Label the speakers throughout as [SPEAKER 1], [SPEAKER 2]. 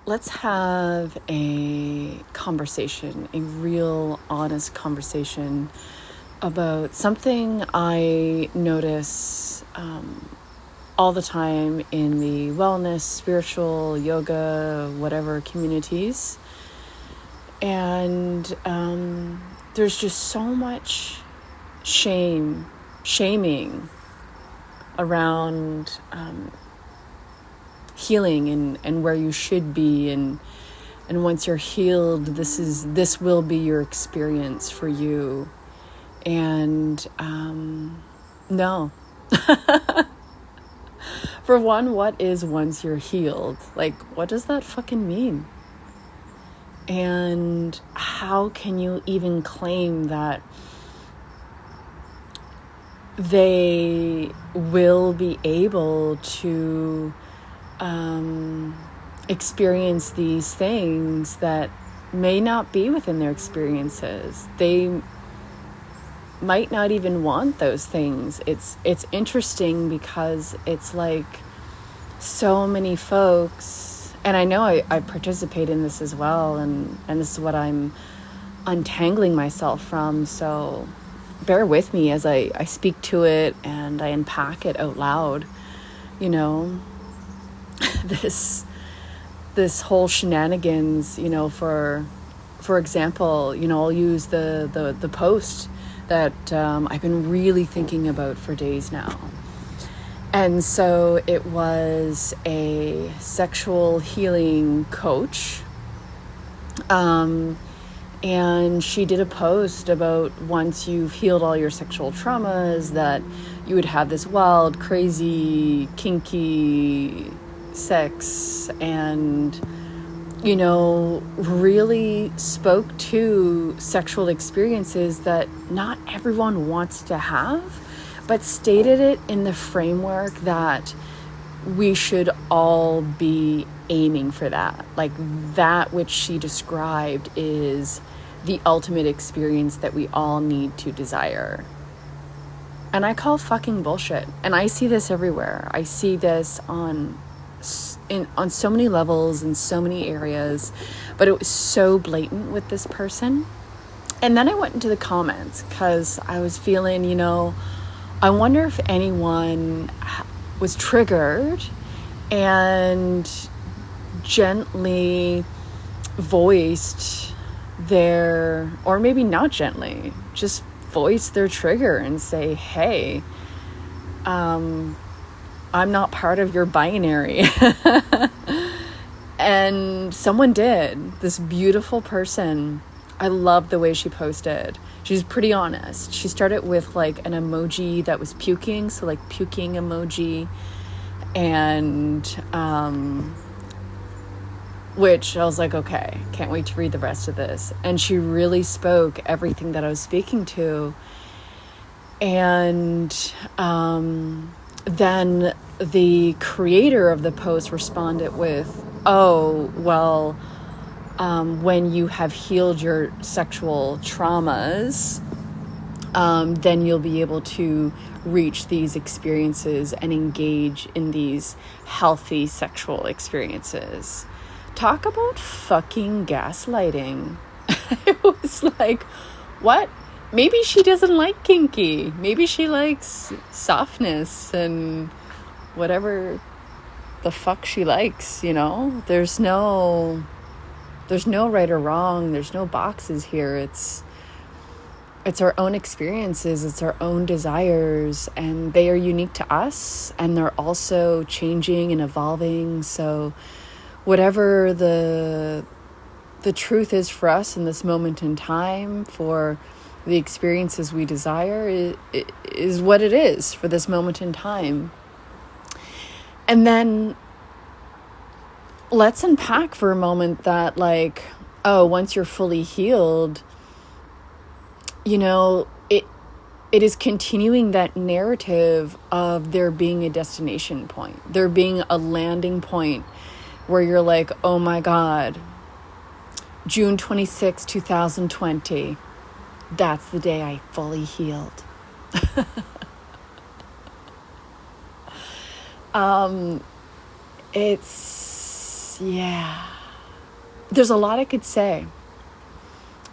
[SPEAKER 1] let's have a conversation, a real honest conversation about something I notice all the time in the wellness, spiritual, yoga, whatever communities. And there's just so much shaming around healing and where you should be, and once you're healed, this will be your experience for you. And no. For one, what is once you're healed? Like, what does that fucking mean? And how can you even claim that they will be able to experience these things that may not be within their experiences? They might not even want those things. It's interesting because it's like so many folks, and I know I participate in this as well, and this is what I'm untangling myself from, so bear with me as I speak to it and I unpack it out loud. You know, this whole shenanigans, you know, for example, you know, I'll use the post that I've been really thinking about for days now. And so it was a sexual healing coach, and she did a post about once you've healed all your sexual traumas, that you would have this wild, crazy, kinky sex, and, you know, really spoke to sexual experiences that not everyone wants to have, but stated it in the framework that we should all be aiming for that. Like, that which she described is the ultimate experience that we all need to desire. And I call fucking bullshit. And I see this everywhere. I see this on so many levels, in so many areas, but it was so blatant with this person. And then I went into the comments because I was feeling, you know, I wonder if anyone was triggered and gently voiced their, or maybe not gently, just voice their trigger and say, hey, I'm not part of your binary. And someone did. This beautiful person. I love the way she posted. She's pretty honest. She started with like an emoji that was puking, so like puking emoji, and which I was like, okay, can't wait to read the rest of this. And she really spoke everything that I was speaking to. And then the creator of the post responded with, oh, well, when you have healed your sexual traumas, then you'll be able to reach these experiences and engage in these healthy sexual experiences. Talk about fucking gaslighting. It was like, what? Maybe she doesn't like kinky. Maybe she likes softness and whatever the fuck she likes, you know? There's no right or wrong. There's no boxes here. It's our own experiences. It's our own desires, and they are unique to us, and they're also changing and evolving. So whatever the truth is for us in this moment in time, for the experiences we desire, is what it is for this moment in time. And then let's unpack for a moment that, like, oh, once you're fully healed, you know, it is continuing that narrative of there being a destination point, there being a landing point where you're like, oh my God, June 26, 2020, that's the day I fully healed. Yeah. there's a lot I could say.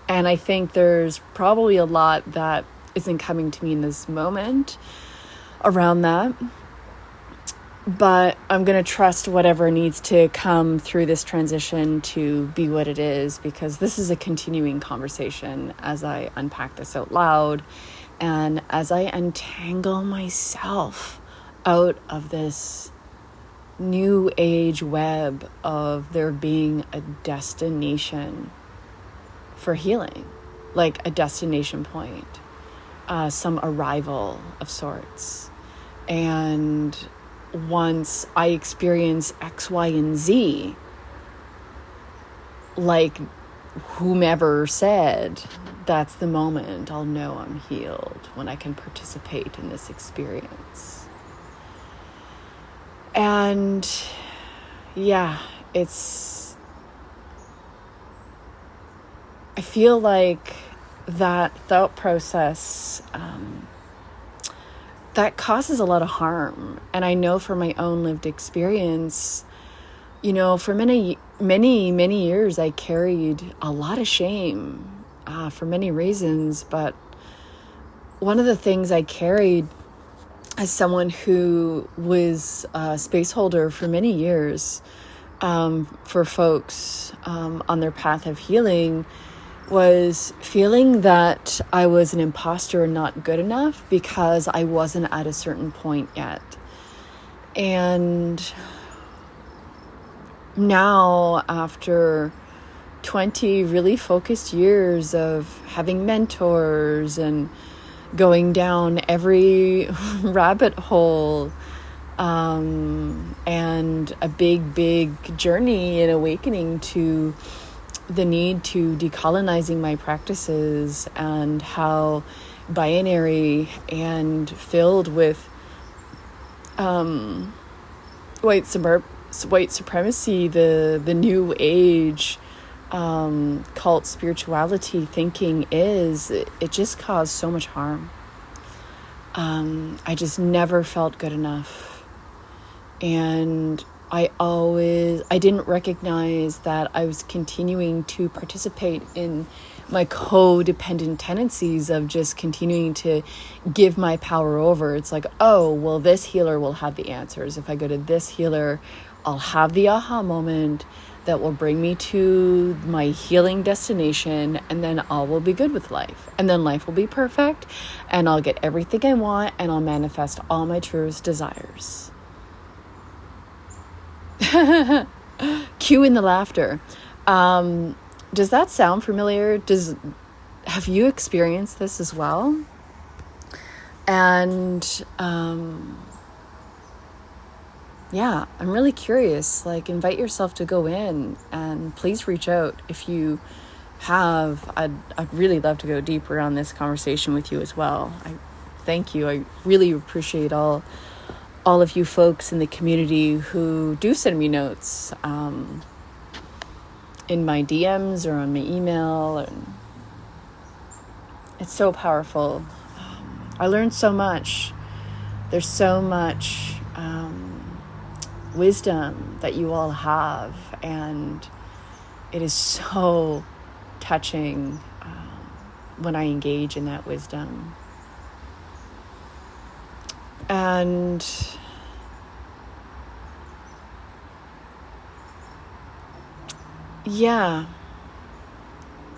[SPEAKER 1] And I think there's probably a lot that isn't coming to me in this moment around that. But I'm going to trust whatever needs to come through this transition to be what it is, because this is a continuing conversation as I unpack this out loud and as I untangle myself out of this new age web of there being a destination for healing, like a destination point, some arrival of sorts. And once I experience X, Y, and Z, like whomever said, that's the moment I'll know I'm healed, when I can participate in this experience. And yeah, I feel like that thought process, that causes a lot of harm. And I know from my own lived experience, for many, many, many years, I carried a lot of shame for many reasons. But one of the things I carried as someone who was a space holder for many years for folks on their path of healing was feeling that I was an imposter and not good enough because I wasn't at a certain point yet. And now, after 20 really focused years of having mentors and going down every rabbit hole, and a big journey and awakening to the need to decolonizing my practices and how binary and filled with white supremacy, the new age cult spirituality thinking is, it just caused so much harm. I just never felt good enough. And I didn't recognize that I was continuing to participate in my codependent tendencies of just continuing to give my power over. It's like, oh, well, this healer will have the answers. If I go to this healer, I'll have the aha moment that will bring me to my healing destination, and then all will be good with life. And then life will be perfect, and I'll get everything I want, and I'll manifest all my truest desires. Cue in the laughter. Does that sound familiar? Have you experienced this as well? And yeah, I'm really curious. Like, invite yourself to go in, and please reach out if you have. I'd really love to go deeper on this conversation with you as well. I thank you. I really appreciate all of you folks in the community who do send me notes in my DMs or on my email, and it's so powerful. I learned so much. There's so much wisdom that you all have, and it is so touching when I engage in that wisdom. And yeah,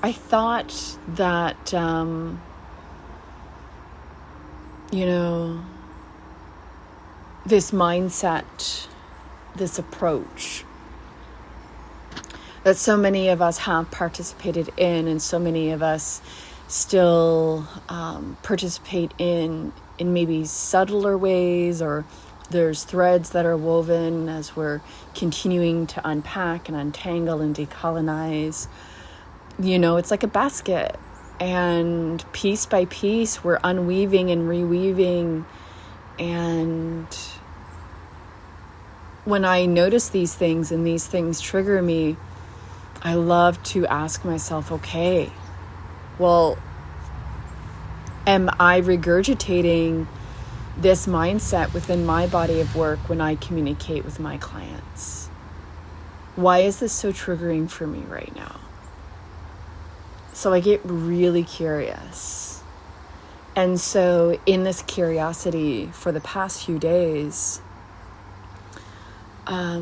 [SPEAKER 1] I thought that, this mindset, this approach that so many of us have participated in, and so many of us still participate in maybe subtler ways, or there's threads that are woven as we're continuing to unpack and untangle and decolonize. It's like a basket, and piece by piece we're unweaving and reweaving. And when I notice these things and these things trigger me, I love to ask myself, okay, well, am I regurgitating this mindset within my body of work when I communicate with my clients? Why is this so triggering for me right now? So I get really curious. And so in this curiosity for the past few days, I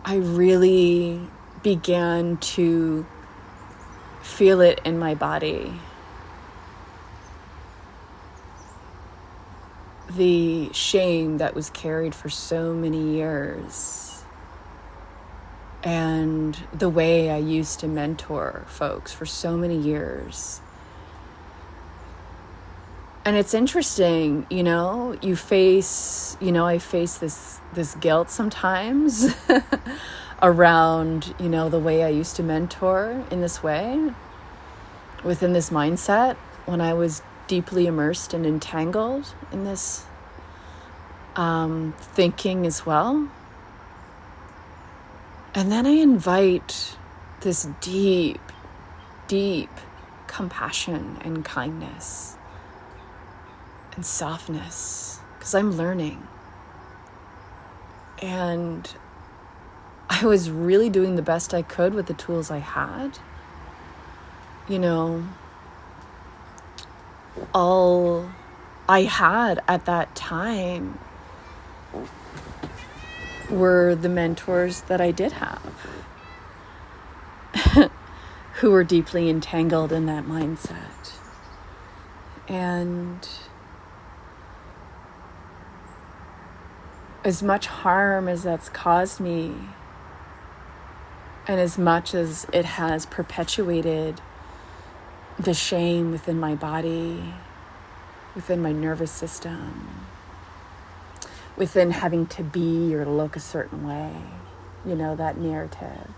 [SPEAKER 1] really began to feel it in my body. The shame that was carried for so many years, and the way I used to mentor folks for so many years. And it's interesting, I face this guilt sometimes around, the way I used to mentor in this way, within this mindset, when I was deeply immersed and entangled in this thinking as well. And then I invite this deep, deep compassion and kindness and softness, because I'm learning. And I was really doing the best I could with the tools I had. All I had at that time were the mentors that I did have, who were deeply entangled in that mindset. And as much harm as that's caused me, and as much as it has perpetuated the shame within my body, within my nervous system, within having to be or look a certain way, that narrative,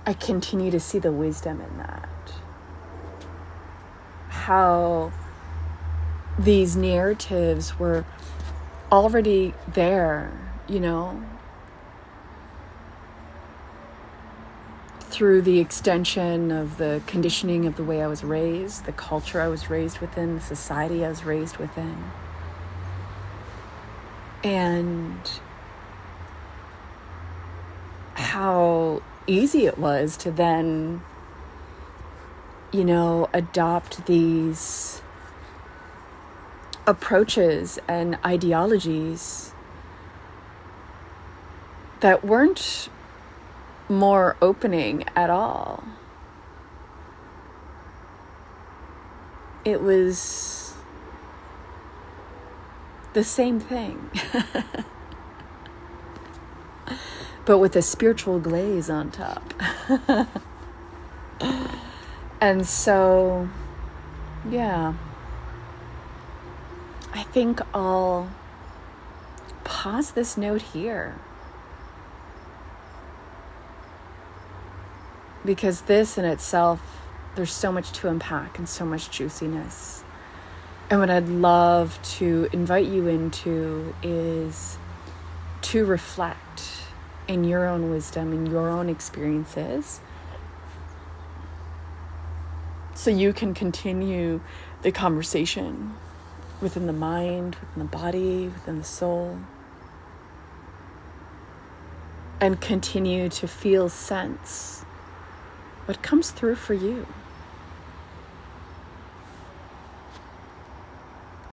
[SPEAKER 1] I continue to see the wisdom in that. How these narratives were already there, through the extension of the conditioning of the way I was raised, the culture I was raised within, the society I was raised within. And how easy it was to then, adopt these approaches and ideologies that weren't more opening at all. It was the same thing, but with a spiritual glaze on top. And so, I think I'll pause this note here, because this in itself, there's so much to unpack and so much juiciness. And what I'd love to invite you into is to reflect in your own wisdom, in your own experiences, so you can continue the conversation within the mind, within the body, within the soul, and continue to feel, sense what comes through for you.